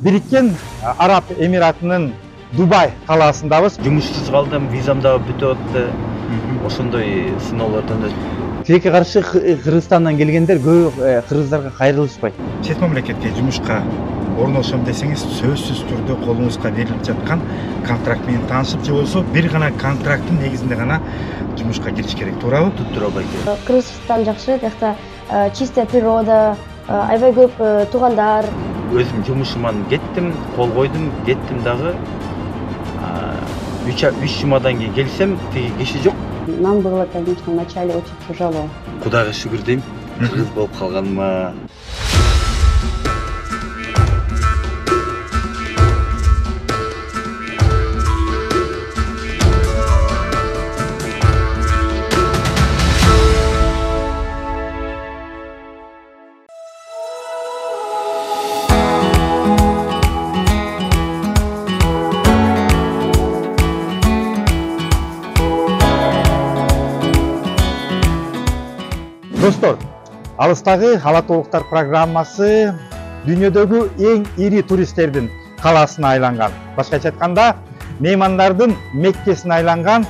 Бириккен Араб Эмиратынын Дубай калаасындабыз. Жумушсуз калдым, визам да бүтүп атты. Ошондой сыноолордон өтүп. Тилекке каршы Кыргызстандан келгендер көп кыргыздарга кайрылышпайт. Чет мамлекетке жумушка орношом десеңиз, сөзсүз түрдө колуңузга берилип жаткан контракт менен таанышып, же болбосо бир гана контракттын негизинде гана жумушка кириш керек, туурабы? Туура байке. Кыргызстан жакшы, тиякта чистая природа, аябай көп туугандар. Өзүм жумушуман кеттим, кол койдум, кеттим дагы. 3 жумадан кийин келсем, тиги киши жок. Нам было, конечно, вначале очень тяжело. Кудайга шүгүр дейм, кыргыз болуп калганыма. Достор, алыстагы Ала тоолуктар программасы дүйнөдөгү эң ири туристтердин калаасына айланган. Башкача айтканда, меймандардын Меккесине айланган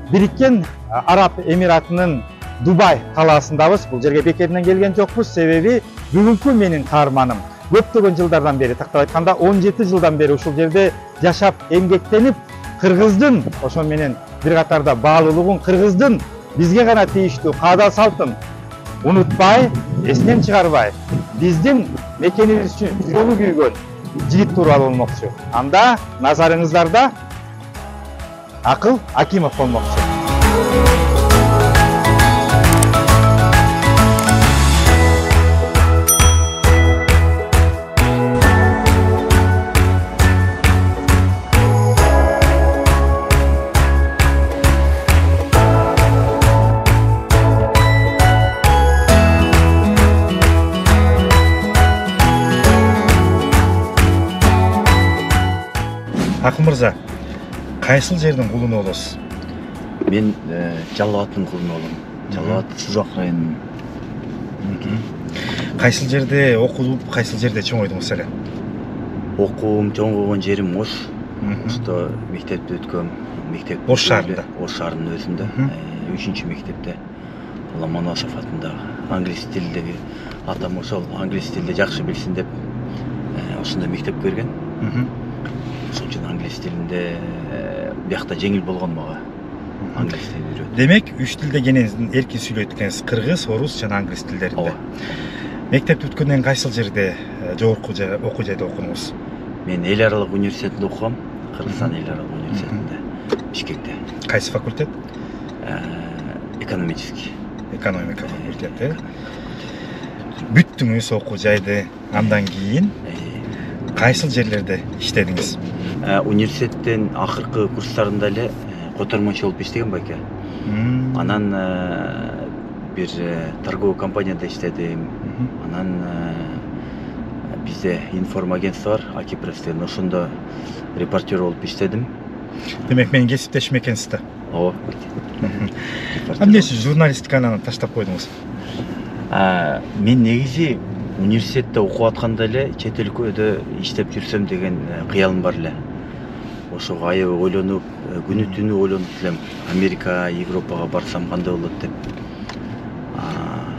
Бириккен Араб Эмиратынын Дубай калаасындабыз. Бул жерге бекеринен келген жокпуз, себеби бүгүнкү менин каарманым көптөгөн жылдардан бери, тактап айтканда 17 жылдан бери ушул жерде жашап, эмгектенип, кыргыздын, ошон менен бир катарда баалуулугун, кыргыздын бизге гана тийиштүү каада салтын унутпай, эстен чыгарбай, биздин мекенибиз үчүн жүрөгү күйгөн жигит тууралуу болмокчу. Анда назарыңыздарда Акыл Акимов болмокчу. Акыл мырза, кайсыл жердин кулуну болосуз? Мен Жалал Абадтын кулуну болом. Жалал Абад Сузак районунун. Кайсыл жерде окулуп, кайсыл жерде чоңойдуңуз эле? Окуум, чоңойгон жерим Ош. Ошто мектепти өткөм. Мектеп Ош шаарында. Ош шаарынын өзүндө. 3-мектепте. Ломоносов атындагы англис тилиндеги атам ошол англис тилинде жакшы билсин деп ошондой мектеп көргөн. Ошон үчүн англис тилинде биякта жеңил болгон мага. Англис тилин үйрөтүп. Демек, 3 тилде кенен эркин сүйлөйт экенсиз, кыргыз, орус жана англис тилдеринде. Мектепти бүткөндөн кайсыл жерде жогорку окуу жайда окудуңуз? Мен эл аралык университетинде окугам. Кыргызстан эл аралык университетинде, Бишкекте. Кайсы факультет? Экономический. Экономика факультети. Бүттүңүз окуу жайды, андан кийин кайсыл жерлерде иштедиңиз? Университеттен акыркы курстарында эле котормочу болуп иштеген байке. Анан бир торговый компанияда иштедим. Анан бизде информагентство бар, Акипресс деген, ошондо репортер болуп иштедим. Демек, менин кесиптешим экенсиз да. Ооба. Эмне үчүн журналистиканы таштап койдуңуз? Мен негизи университетте окуп атканда эле чет өлкөдө иштеп жүрсөм деген кыялым бар эле. Ошого аябай ойлонуп, күнү түнү ойлонуп элем. Америка, Европага барсам кандай болот деп.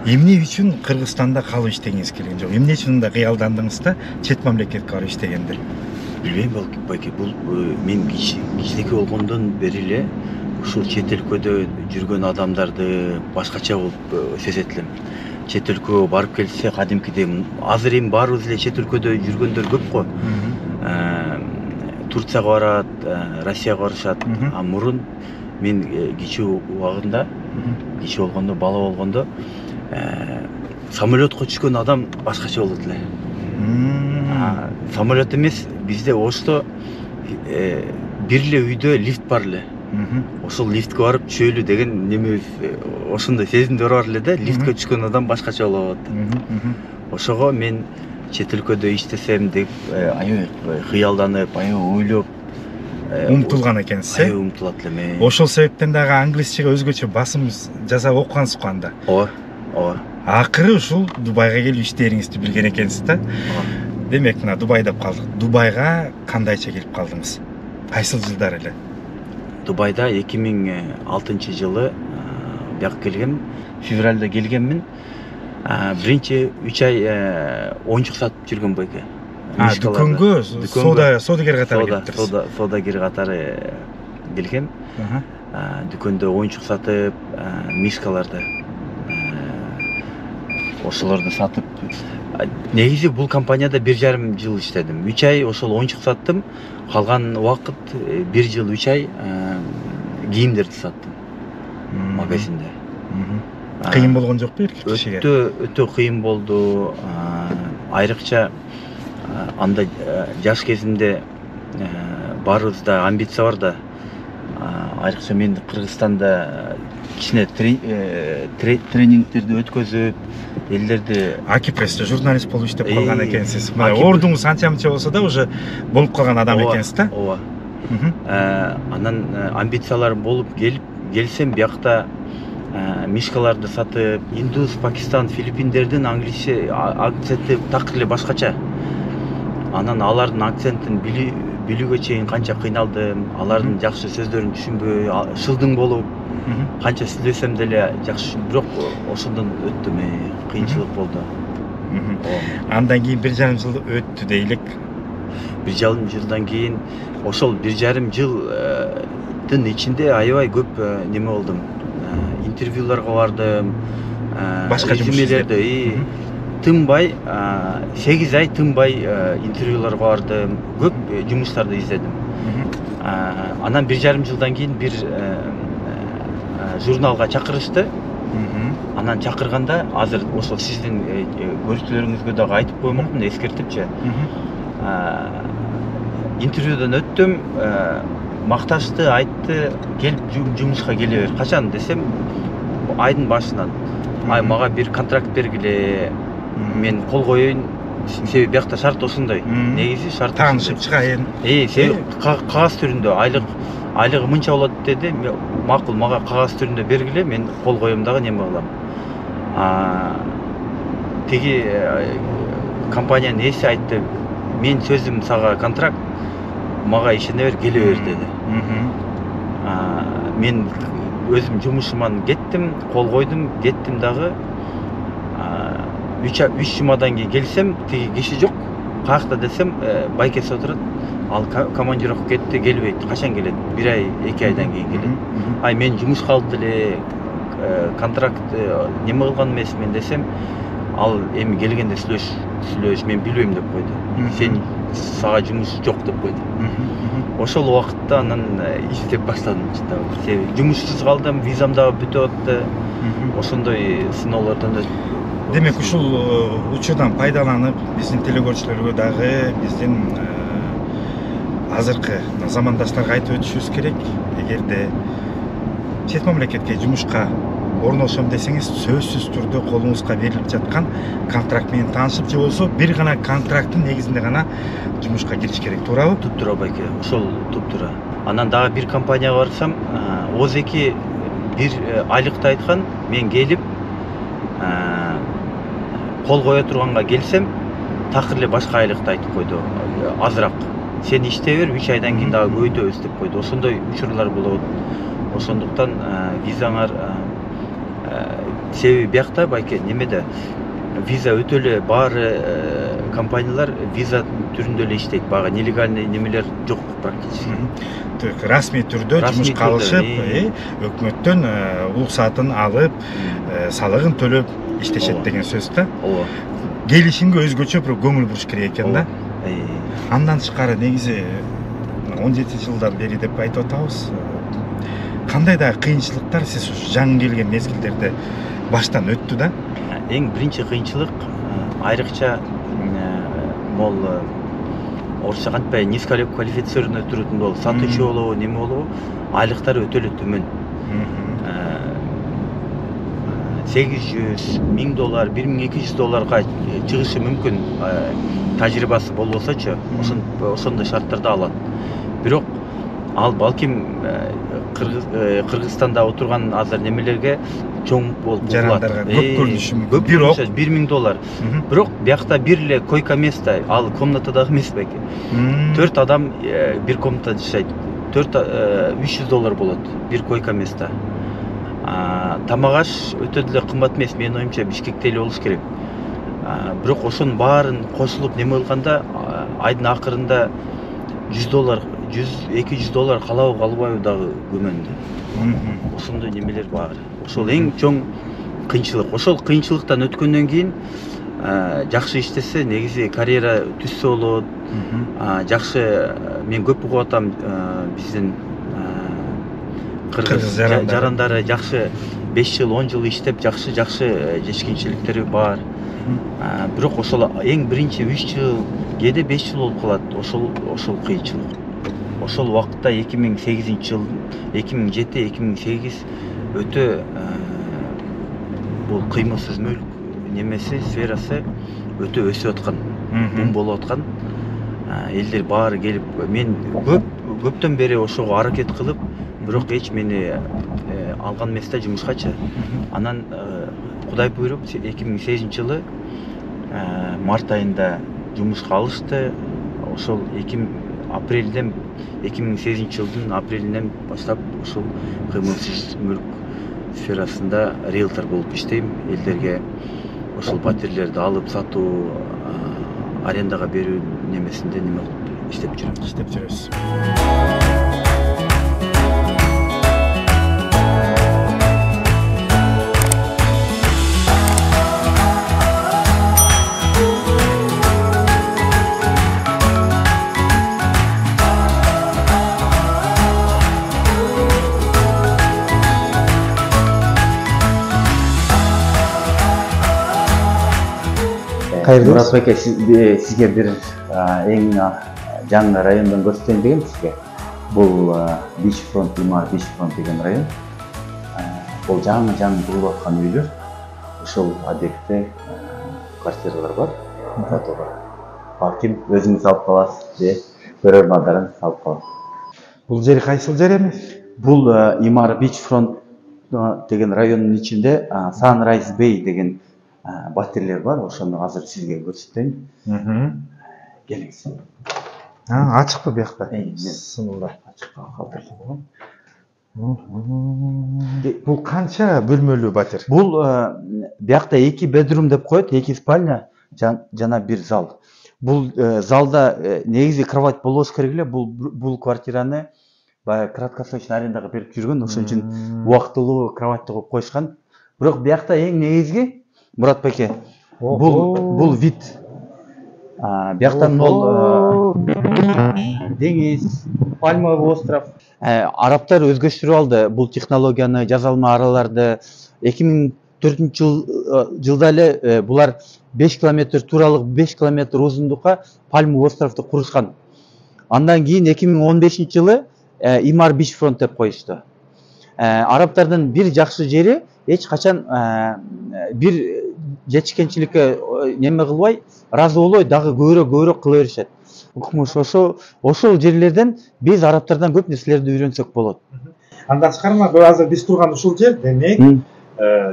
Эмне үчүн Кыргызстанда калып иштегиңиз келген жок? Эмне үчүн да кыялдандыңыз да чет мамлекетке барып иштегенде? Билбейм байке, бул мен кичинекей болгондон бери эле ушул чет өлкөдө жүргөн адамдарды башкача болуп сезет элем. Чет өлкөгө барып келсе, кадимкидей азыр эми баарыбыз эле чет өлкөдө жүргөндөр көп го. Турцияга барат, Россияга барышат. А мурун мен кичүү убагында, кичүү болгондо, бала болгондо самолетко түшкөн адам башкача болот эле. Самолет эмес, бизде Ошто бир эле үйдө лифт бар эле. Ошол лифтке барып түшөлү деген немебиз ошондой сезимдер бар эле да, лифтке түшкөн адам башкача болот. Ошого мен чет өлкөдө иштесем деп аябай кыялданып, аябай ойлоп умтулган экенсиз, аябай умтулат элем. Ошол себептен дагы англисчеге өзгөчө басым жасап окугансыз го анда. Ооба. Акыры ушул Дубайга келип иштериңизди билген экенсиз да. демек мына Дубай деп калдык. Дубайга кандайча келип калдыңыз? Кайсыл жылдар эле? Дубайда 2006 жылы бияк келгем, февралда келгенмин. Биринчи 3 ай оюнчук сатып жүргөн байке. Дүкөнгө содагер катары келиптирсиз. Содагер катары келгем. Дүкөндө оюнчук сатып, мишкаларды ошолорду сатып. Негизи бул компанияда 1,5 жыл иштедим. 3 ай ошол оюнчук саттым. Калган убакыт 1 жыл 3 ай кийимдерди саттым магазинде. Кыйын болгон жокпу эркек кишиге? Өтө кыйын болду. Айрыкча анда жаш кезимде баарыбызда амбиция бар да. Айрыкча мен Кыргызстанда кичине тренингтерди өткөзүп, элдерди Акипрессте журналист болуп иштеп калган экенсиз. Мына ордуңуз анча-мынча болсо да уже болуп калган адам экенсиз да? Ооба. Анан амбициялар болуп келсем биякта мишкаларды сатып, Индус, Пакистан, Филиппиндердин англисче акценти так эле башкача. Анан алардын акцентин билүүгө чейин канча кыйналдым, алардын жакшы сөздөрүн түшүнбөй, шылдың болуп, канча сүйлөсөм деле жакшы, бирок ошондон өттүм, кыйынчылык болду. Андан кийин 1,5 жыл өттү дейлик. 1,5 жылдан кийин ошол 1,5 жылдын ичинде аябай көп неме болдум. Интервьюларга бардым, башка резюмелерди тынбай, 8 ай тынбай интервьюларга бардым, көп жумуштарды издедим. Анан 1,5 жылдан кийин бир журналга чакырышты. Анан чакырганда азыр ошол сиздин көрсөтүүлөрүңүзгө дагы айтып коймокмун, эскертипчи. Интервьюдан өттүм, макташты, айтты, келип жумушка келе бер. Качан десем, айдын башынан. Мага бир контракт бергиле, мен кол коеюн. Себеби биякта шарт ошондой. Негизи шарт таанышып чыгайын. Кагаз түрүндө айлыгы мынча болот деди. Макул, мага кагаз түрүндө бергиле, мен кол коем дагы неме кылам. Тиги компаниянын ээси айтты, мен сөзүм сага контракт, мага ишене бер, келе бер деди. Мен өзүм жумушуман кеттим, кол койдум, кеттим дагы. 3 жумадан кийин келсем, тиги киши жок. Каякта десем, байкеси отурат. Ал командировка кетти, келбейт. Качан келет? 1 ай, 2 айдан кийин келет. Ай мен жумушка алып деле контракт неме кылган эмесмин десем, ал эми келгенде сүйлөш, мен билбейм деп койду. Сен сага жумуш жок деп койду. Ошол убакытта анан иштеп баштадым. Себеби жумушсуз калдым, визам дагы бүтүп атты. Ошондой сыноолордон өттүм. Демек ушул учурдан пайдаланып, биздин телекөрүүчүлөргө дагы биздин азыркы замандаштарга айтып өтүшүбүз керек. Эгерде чет мамлекетке жумушка орношом десеңиз, сөзсүз түрдө колуңузга берилип жаткан контракт менен таанышып, же болбосо бир гана контракттын негизинде гана жумушка кириш керек, туурабы? Туптура байке, ошол туптура. Анан дагы бир компанияга барсам, ОЗЭКи бир айлыкты айткан, мен келип кол кое турганга келсем, такыр эле башка айлыкты айтып койду, азыраак. Сен иштей бер, 3 айдан кийин дагы көбөйтөбүз деп койду. Ошондой учурлар болот. Ошондуктан визаңар себеби биякта байке немеде виза өтө эле баары компаниялар виза түрүндө эле иштейт. Бага нелегальный немелер жок практически. Расмий түрдө жумушка алышып, өкмөттөн уруксатын алып, салыгын төлөп иштешет деген сөз да. Ооба. Келишимге өзгөчө бир көңүл буруш керек экен да. Андан тышкары негизи 17 жылдан бери деп айтып атабыз. Кандай да кыйынчылыктар сиз жаңы келген мезгилдерде баштан өттү да? Эң биринчи кыйынчылык айрыкча бул орусча кантпай низкоквалифицированный турутун болуп, сатуучу болобу, неме болобу, айлыктары өтө эле төмөн. $800, $1000, $1200 чыгышы мүмкүн тажрыйбасы болбосочу, ошондой шарттарда алат. Бирок ал балким Кыргызстанда отурган азыр немелерге чоң болуп Жарандарга көп көрүнүшү мүмкүн. Бирок 1000 доллар. Бирок биякта бир эле койка место, ал комнатадагы эмес беки. 4 адам бир комнатада жашайт. 300 доллар болот бир койка место. Тамак аш өтө деле кымбат эмес, менин оюмча Бишкекте эле болуш керек. Бирок ошонун баарын кошулуп неме кылганда айдын акырында 100 доллар, 100-200 доллар калабы калбайбы дагы күмөндө. Ошондой немелер бар. Ошол эң чоң кыйынчылык. Ошол кыйынчылыктан өткөндөн кийин жакшы иштесе, негизи карьера түзсө болот. Жакшы, мен көп угуп атам, биздин кыргыз жарандары жакшы 5 жыл, 10 жыл иштеп, жакшы жетишкенчиликтери бар. Бирок ошол эң биринчи 3 жыл, кээде 5 жыл болуп калат. Ошол кыйынчылык. Ошол убакытта 2008-жыл, 2007-2008 өтө бул кыймылсыз мүлк немеси сферасы өтө өсүп аткан, бум болуп аткан. Элдер баары келип, мен көптөн бери ошого аракет кылып, бирок эч мени алган эмес да жумушкачы. Анан Кудай буйруп 2008-жылы март айында жумушка алышты. Ошол 2008-жылдын апрелинен баштап ошол кыймылсыз мүлк сферасында риэлтор болуп иштейм. Элдерге ошол патерлерди алып сатуу, арендага берүү немесинде неме кылып иштеп жүрөбүз. Мурат байке, сизге бир эң жаңы райондон көрсөтөйүн дегем сизге. Бул Бишфронт, Имар Бишфронт деген район. Бул жаңы курулуп аткан үйлөр. Ошол объектте квартиралар бар. Сатууга. Балким өзүңүз алып каласыз же көрөрмандарыңыз алып калат. Бул жер кайсыл жер эми? Бул Имар Бишфронт деген райондун ичинде Sunrise Bay деген батирлер бар, ошону азыр сизге көрсөтөйүн. Келиңиз. Ачыкпы биякта? Сымылда ачыкка калтырдым. Бул канча бөлмөлүү батир? Бул биякта 2 bedroom деп коет, 2 спальня жана 1 зал. Бул залда негизи кровать болбош керек эле. Бул квартираны баягы краткосрочный арендага берип жүргөн, ошон үчүн убактылуу кроватьты коюп коюшкан. Бирок биякта эң негизги Мурат байке, бул вид. Бияктан ол деңиз, пальмовый остров. Арабтар өзгөчтүрүп алды бул технологияны, жазалма араларды. 2004-жылда эле булар 5 километр тууралык, 5 километр узундукка пальмовый островду курушкан. Андан кийин 2015-жылы Имар Бишфронт деп коюшту. Арабтардын бир жакшы жери эч качан бир жетишкенчиликке неме кылбай, разы болбой, дагы көбүрөөк кыла беришет. Укмуш ошол жерлерден биз арабтардан көп нерселерди үйрөнсөк болот. Андан тышкары азыр биз турган ушул жер демек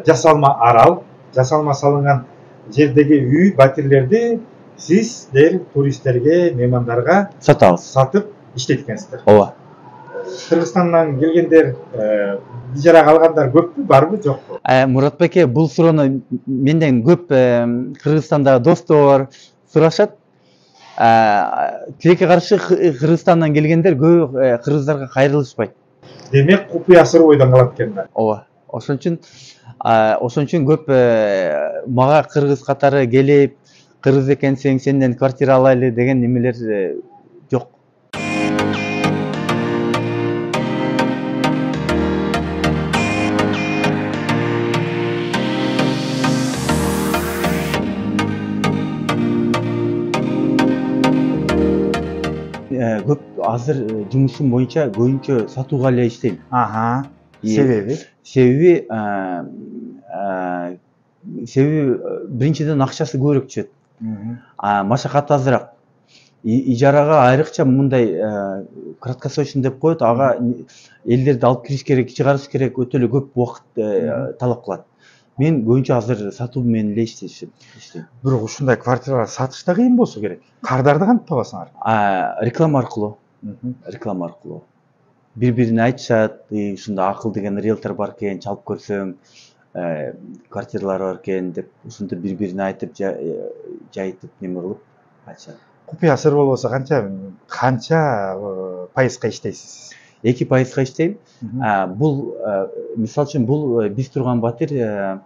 жасалма арал, жасалма салынган жердеги үй, батирлерди сиздер туристтерге, меймандарга сатып иштейт экенсиздер. Ооба. Кыргызстандан келгендер, ижарага алгандар көппү, барбы, жокпу? Мурат байке, бул суроону менден көп Кыргызстандагы достор сурашат. Тилекке каршы Кыргызстандан келгендер көп кыргыздарга кайрылышпайт. Демек, купуя сыр ойдон калат экен да. Ооба. Ошон үчүн көп мага кыргыз катары келип, кыргыз экенсиң, сенден квартира алайлы деген немелер жок. Көп азыр жумушум боюнча көбүнчө сатууга эле иштейм. Себеби биринчиден акчасы көбүрөөк түшөт. Машакаты азыраак. ижарага айрыкча мындай краткосрочный деп коет, ага элдерди алып кириш керек, чыгарыш керек, өтө эле көп убакыт талап кылат. Мен көбүнчө азыр сатуу менен эле иштейм. Бирок ушундай квартиралар сатыш да кыйын болсо керек. Кардарды кантип табасыңар? Реклама аркылуу. Реклама аркылуу. Бири-бирине айтышат, ушунда акыл деген риэлтор бар экен, чалып көрсөң, квартиралар бар экен деп, ушинтип бири-бирине айтып, жайтып неме кылып айтышат. Купуя сыр болбосо канча пайызга иштейсиз? 2% иштейм. Бул мисалы үчүн бул биз турган батир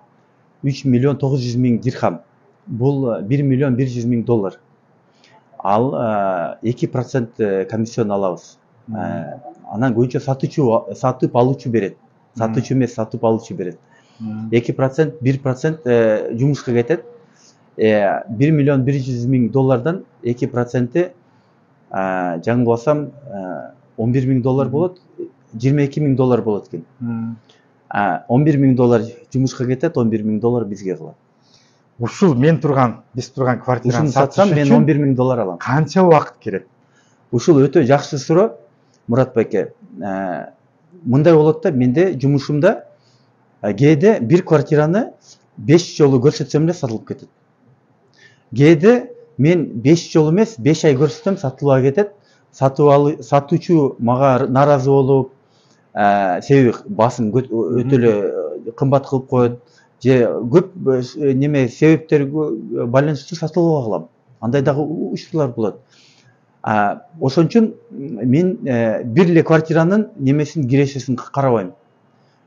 3 миллион 900 миң дирхам. Бул 1 миллион 100 миң доллар. Ал 2% комиссион алабыз. Анан көбүнчө сатып алуучу берет. Сатуучу эмес, сатып алуучу берет. 2%, 1% жумушка кетет. 1 миллион 100 миң доллардан 2% жаңылбасам 11 миң доллар болот, 22 миң доллар болот экен. 11 миң доллар жумушка кетет, 11 миң доллар бизге калат. Ушул биз турган квартираны сатсам мен 11 миң доллар алам. Канча убакыт керек? Ушул өтө жакшы суроо, Мурат байке. Мындай болот да, менде жумушумда кээде бир квартираны 5 жолу көрсөтсөм эле сатылып кетет. Кээде мен 5 жолу эмес, 5 ай көрсөтсөм сатылып кетет. Сатуучу мага наразы болуп, себеби басым өтө эле кымбат кылып коет, же көп неме себептерге байланыштуу сатылып калам. Андай дагы учурлар болот. Ошон үчүн мен бир эле квартиранын немесин кирешесин карабайм.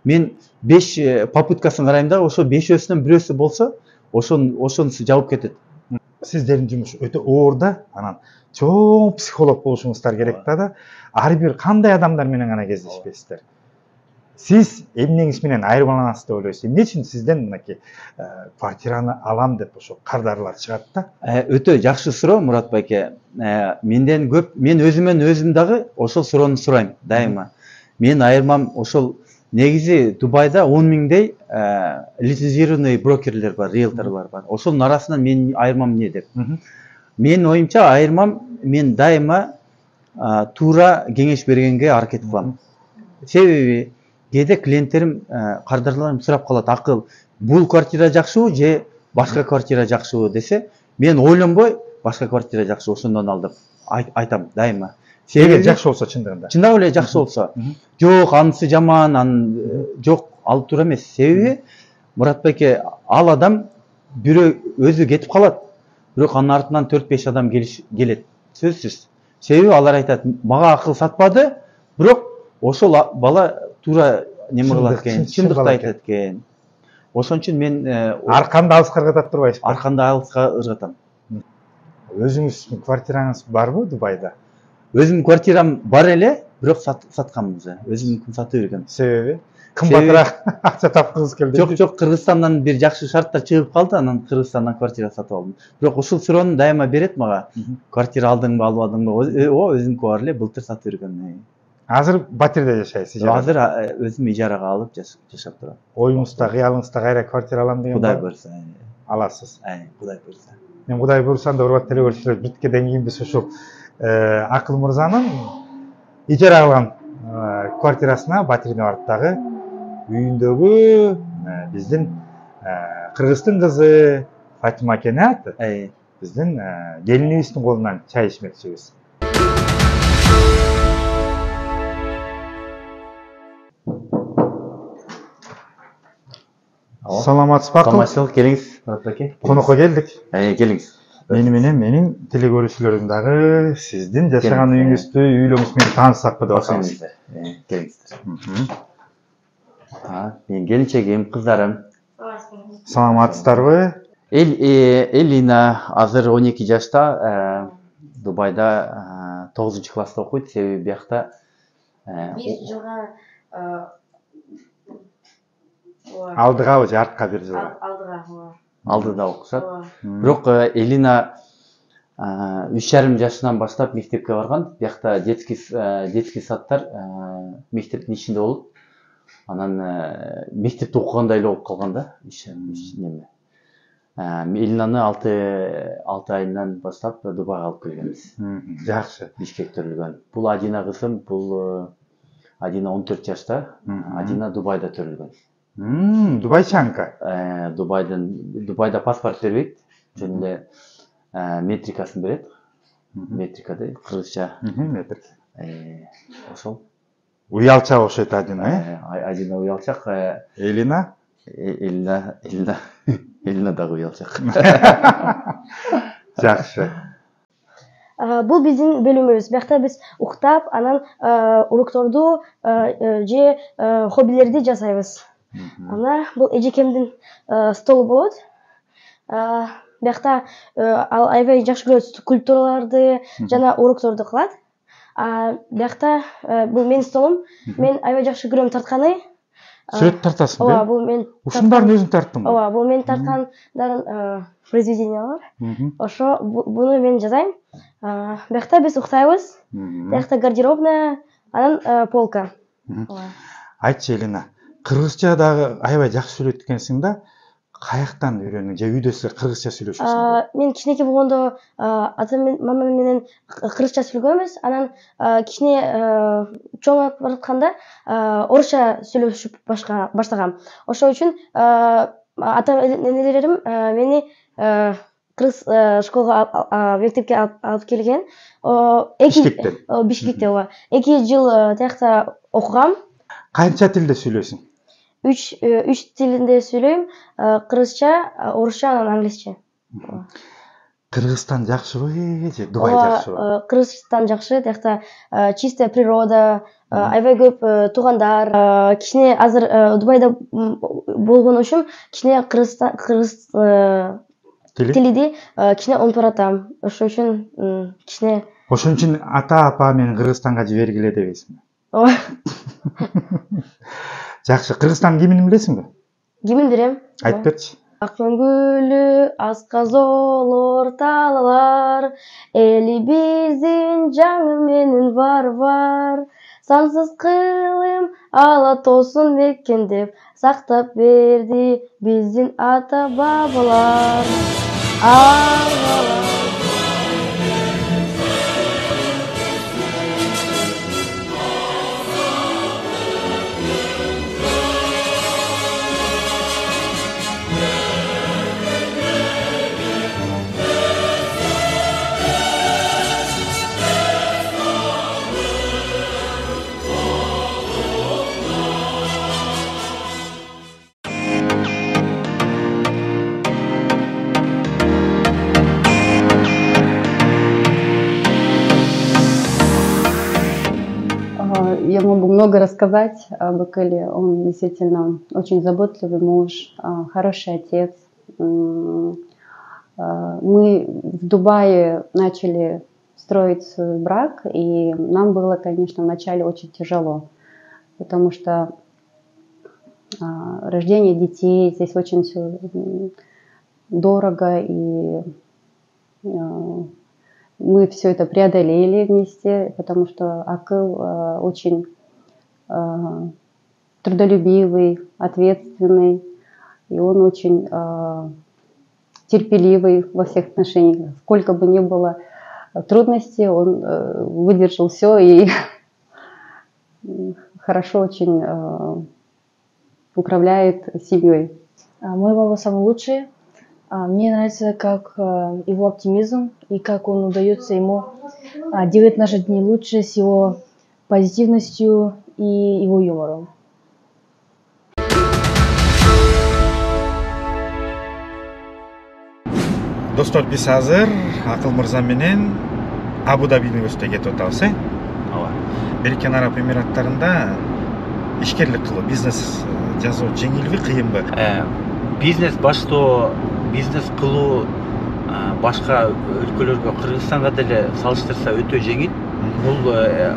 Мен 5 попыткасын карайм да, ошо 5-өсүнөн бирөөсү болсо, ошонусу жабып кетет. Сиздердин жумуш өтө оор да, анан чоң психолог болушуңуздар керек да. Ар бир кандай адамдар менен гана кездешпейсиздер. Сиз эмнеңиз менен айырмаланасыз деп ойлойсуз? Эмне үчүн сизден мынакей квартираны алам деп ошо кардарлар чыгат да? Өтө жакшы суроо, Мурат байке. Менден көп, мен өзүмөн өзүм дагы ошол суроону сурайм дайыма. Мен айырмам ошол негизи Дубайда 10 миңдей лицензированный брокерлер бар, риэлторлор бар. Ошонун арасынан менин айырмам эмне деп? Менин оюмча айырмам, мен дайыма туура кеңеш бергенге аракет кылам. Себеби кээде клиенттерим, кардарларым сурап калат, акыл, бул квартира жакшыбы же башка квартира жакшыбы десе, мен ойлонбой башка квартира жакшы, ошондон ал деп айтам дайыма. Себеби жакшы болсо чындыгында. Чындап эле жакшы болсо. Жок, анысы жаман, жок, ал туура эмес. Себеби Мурат байке, ал адам бирөө өзү кетип калат, бирок анын артынан 4-5 адам келет. Сөзсүз. Себеби алар айтат, мага акыл сатпады, бирок ошол бала туура неме кылат экен, чындыкты айтат экен. Ошон үчүн мен арканды алыска ыргатып турбайсызбы? Арканды алыска ыргатам. Өзүңүздүн квартираңыз барбы Дубайда? Өзүмдүн квартирам бар эле, бирок сатканмын уже. Өзүмдүкүн сатып берген. Себеби? Кымбатыраак акча тапкыңыз келди. Жок, Кыргызстандан бир жакшы шарттар чыгып калды, анан Кыргызстандан квартира сатып алдым. Бирок ушул суроону дайыма берет мага. Квартира алдыңбы, албадыңбы? Өзүмдүкү бар эле, былтыр сатып берген. Азыр батирде жашайсыз? Азыр өзүм ижарага алып жашап турам. Оюңузда, кыялыңызда кайра квартира алам деген Кудай буйрса. Аласыз. Кудай буйрса. Мен Кудай буйрсам да урматтуу телегөрүүчүлөр, биткеден кийин биз ушул Акыл мырзанын ижара алган квартирасына Батирдин арттагы үйүндөгү биздин кыргыздын кызы Фатима Кенат биздин келинибиздин колунан чай ичмекчибиз. Саламатсызбы Акыл? Тамашалык, келиңиз, Мурат байке. Конокко келдик. Келиңиз. Мени менен менин телегөрүүчүлөрүм дагы сиздин жашаган үйүңүздү, үйлөрүңүз менен таанышсакпы деп атабыз. Келиңиздер. Мен келинчегим, кыздарым. Саламатсыздарбы? Элина азыр 12 жашта, Дубайда 9-класста окуйт, себеби биякта Bir жылга алдыгабы же артка бир жылга? алдыда окушат. Бирок Элина 3,5 жашынан баштап мектепке барган. Биякта детский садтар мектептин ичинде болот. Анан мектепте окугандай эле болуп калган да. Элинаны 6 айынан баштап Дубайга алып келгенбиз. Жакшы. Бишкекте төрөлгөн. Бул Адина кызым, бул Адина 14 жашта, Адина Дубайда төрөлгөн. Дубайчанка. Дубайда паспорт бербейт, жөн эле метрикасын берет. Метрика дейт, кыргызча. Метрик. Ошол. Уялча окшойт Адина, Адина уялчак, Элина? Элина дагы уялчак. Жакшы. Бул биздин бөлүмүбүз. Биякта биз уктап, анан урокторду же хоббилерди жасайбыз. Ана бул эжекемдин столу болот. Биякта ал аябай жакшы көрөт скульптураларды жана урокторду кылат. Биякта бул менин столум. Мен аябай жакшы көрөм тартканы. Сүрөт тартасың, Ооба, бул мен. Ушунун баарын өзүң тарттың ба? Ооба, бул мен тарткандарын произведениялар. Ошо буну мен жазайм. Биякта биз уктайбыз. Биякта гардеробная, анан полка. Айтчы, Элина, кыргызча дагы аябай жакшы сүйлөйт экенсиң да, каяктан үйрөндүң? Же үйдө силер кыргызча сүйлөшөсүң? Мен кичинекей болгондо атам мамам менен кыргызча сүйлөгөнбүз. Анан кичине чоңоюп баратканда орусча сүйлөшүп баштагам. Ошол үчүн ата энелерим мени кыргыз школага мектепке алып келген. Бишкекте, ооба. 2 жыл тиякта окугам. Канча тилде сүйлөйсүң? 3 тилинде сүйлөйм. Кыргызча, орусча, анан англисче. Кыргызстан жакшыбы же Дубай жакшыбы? Кыргызстан жакшы. Тиякта чистая природа, аябай көп туугандар. Кичине азыр Дубайда болгон үчүн кичине кыргыз тилиди кичине унутуп баратам. Ошол үчүн кичине. Ошон үчүн ата апа мени Кыргызстанга жибергиле дебейсиңби? Ооба. Жакшы, Кыргызстандын гимнин билесиңби? Гимн берем. Айтып берчи. Ак көңүлү асказолор талалар, элибиздин жаңы менен бар. Сансыз кылым ала тосын мекендеп, сактап берди биздин ата бабалар. Я могу много рассказать об Акеле. Он действительно очень заботливый муж, хороший отец. Мы в Дубае начали строить свой брак, и нам было, конечно, вначале очень тяжело, потому что рождение детей здесь очень все дорого, и мы все это преодолели вместе, потому что Акыл очень трудолюбивый, ответственный, и он очень терпеливый во всех отношениях. Сколько бы ни было трудностей, он выдержал все и хорошо очень управляет семьей. Мой папа самый лучший. Мне нравится, как его оптимизм и как он удается ему делать наши дни лучше с его позитивностью и его юмором. Достор, биз азыр Акыл мырза менен Абу Дабинин көзүнө кетип атабыз, Ооба. Бириккен Араб Эмираттарында ишкерлик кылуу, бизнес жасоо жеңилби, кыйынбы? Бизнес баштоо, бизнес кылуу башка өлкөлөргө, Кыргызстанга деле салыштырса өтө жеңил. Бул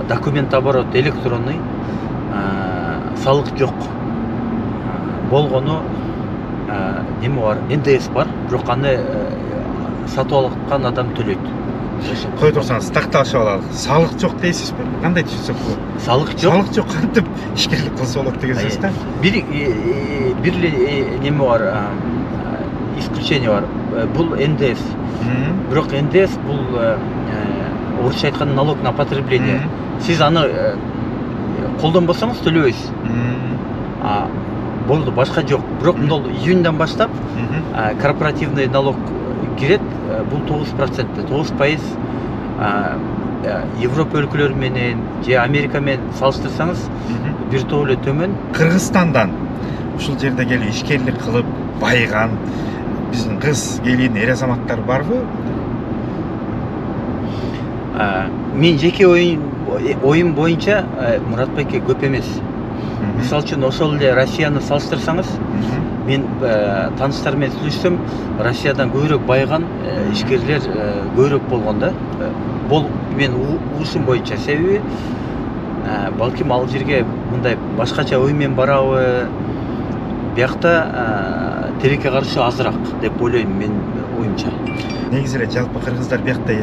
документ оборот электронный, салык жок. Болгону неме бар, НДС бар, бирок аны сатып алган адам төлөйт. Кой турсаңыз, такталышып алалы. Салык жок дейсизби? Кандай түшүнсөк бул? Салык жок. Салык жок, кантип ишкерлик кылса болот деген сөз да? Бир эле неме бар, исключение бар. Бул НДС. Бирок НДС бул орусча айтканда налог на потребление. Сиз аны колдонбосоңуз төлөбөйсүз. Болду, башка жок. Бирок мындай июньдан баштап корпоративный налог кирет. Бул 9%. 9% Европа өлкөлөрү менен же Америка менен салыштырсаңыз бир топ эле төмөн. Кыргызстандан ушул жерде келип ишкерлик кылып байыган биздин кыз келин эр азаматтар барбы? Мен жеке оюм боюнча Мурат байке көп эмес. Мисалы үчүн ошол эле Россияны салыштырсаңыз, мен тааныштар менен сүйлөшсөм, Россиядан көбүрөөк байыган ишкерлер көбүрөөк болгон да. Бул мен уушум боюнча себеби балким ал жерге мындай башкача ой менен барабы, биякта тилекке каршы азыраак деп ойлойм мен оюмча. Негизи эле жалпы кыргыздар биякта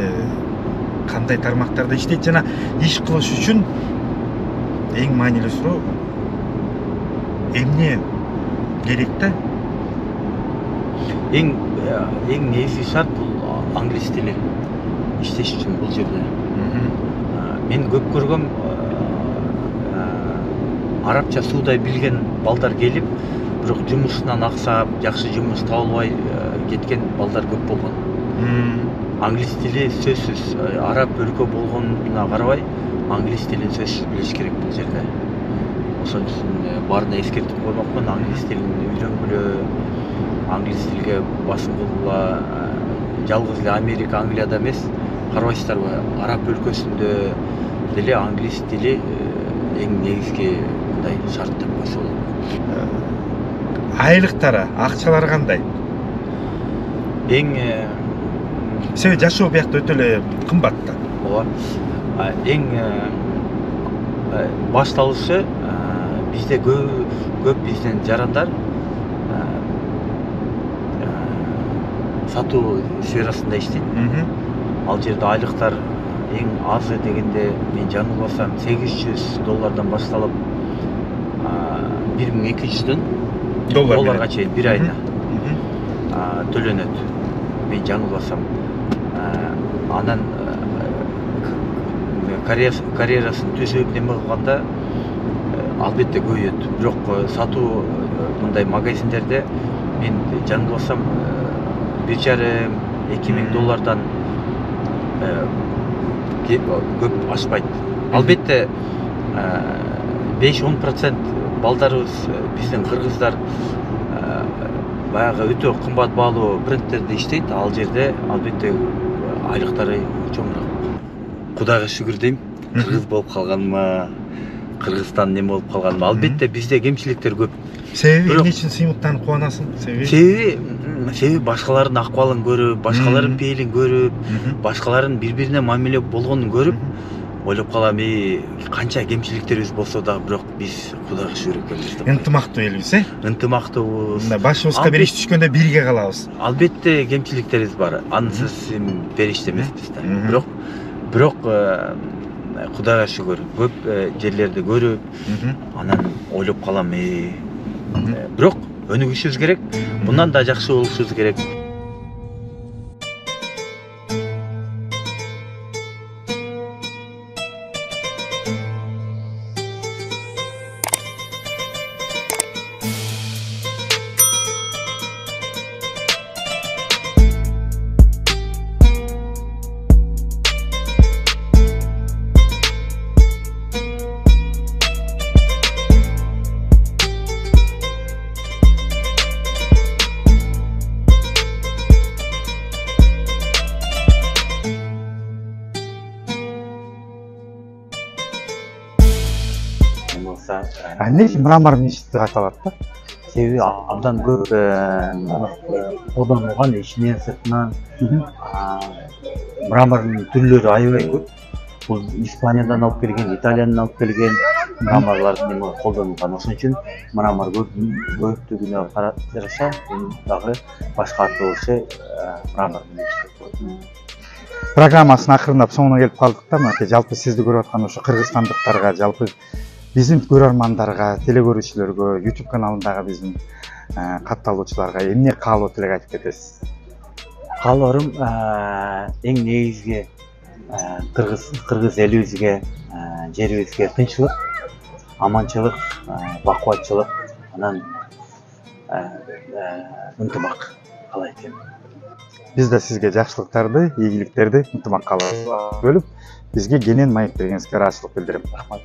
кандай тармактарда иштейт жана иш кылыш үчүн эң маанилүү суроо эмне керек да? Эң негизги шарт бул англис тили иштеш үчүн бул жерде. Мен көп көргөм арабча суудай билген балдар келип, бирок жумушунан аксап, жакшы жумуш табылбай кеткен балдар көп болгон. Англис тили сөзсүз, араб өлкө болгонуна карабай, англис тилин сөзсүз билиш керек бул жерде. Ошон үчүн баарына эскертип коймокмун, англис тилин үйрөнгүлө, англис тилге басым кылгыла. Жалгыз эле Америка, Англияда эмес, карабайсыздарбы, араб өлкөсүндө деле англис тили эң негизги мындай шарт деп койсо болот. Айлыктары, акчалары кандай? Эң Себеби жашоо биякта өтө эле кымбат да. Ооба. Эң башталышы бизде көп бизден жарандар сатуу сферасында иштейт. Ал жерде айлыктар эң азы дегенде мен жаңылбасам $800 башталып 1200 долларга чейин бир айда төлөнөт. Мен жаңылбасам. Анан карьерасын түзөп неме кылганда албетте көбөйөт. Бирок сатуу мындай магазиндерде мен жаңылбасам $1,5–2,000 көп ашпайт. Албетте 5–10% балдарыбыз биздин кыргыздар баягы өтө кымбат баалуу брендтерде иштейт. Ал жерде албетте айлыктары чоңураак. Кудайга шүгүр дейм. Кыргыз болуп калганыма, Кыргызстан неме болуп калганыма. Албетте бизде кемчиликтер көп. Себеби эмне үчүн сыймыктанып кубанасың? Себеби башкалардын акыбалын көрүп, башкалардын пейилин көрүп, башкалардын бири-бирине мамиле болгонун көрүп, ойлоп калам, канча кемчиликтерибиз болсо да, бирок биз Кудайга шүгүр экенбиз деп. Ынтымактуу элбиз, Ынтымактуубуз. Башыбызга бир иш түшкөндө бирге калабыз. Албетте кемчиликтерибиз бар. Ансыз периште эмеспиз да. Бирок Кудайга шүгүр, көп жерлерди көрүп, анан ойлоп калам, бирок өнүгүшүбүз керек, мындан да жакшы болушубуз керек. Эмнеге мрамор мешіт деп аталат да? Себеби абдан көп колдонулган ичинен сыртынан мрамордун түрлөрү аябай көп. Бул Испаниядан алып келген, Италиядан алып келген мраморлордун колдонулган. Ошон үчүн мрамор көптүгүнө жараша дагы башка аты болушу мрамор мешіт. Программасын акырындап соңуна келип калдык да, мынакей жалпы сизди көрүп аткан ошо кыргызстандыктарга, жалпы биздин көрөрмандарга, телекөрүүчүлөргө, YouTube каналындагы биздин катталуучуларга эмне каалоо тилек айтып кетесиз? Каалоорум эң негизги кыргыз элибизге, жерибизге тынччылык, аманчылык, бакубатчылык, анан ынтымак каалайт элем. Биз да сизге жакшылыктарды, ийгиликтерди, ынтымак каалообуз бөлүп, бизге кенен маек бергениңизге ыраазычылык билдирем. Рахмат.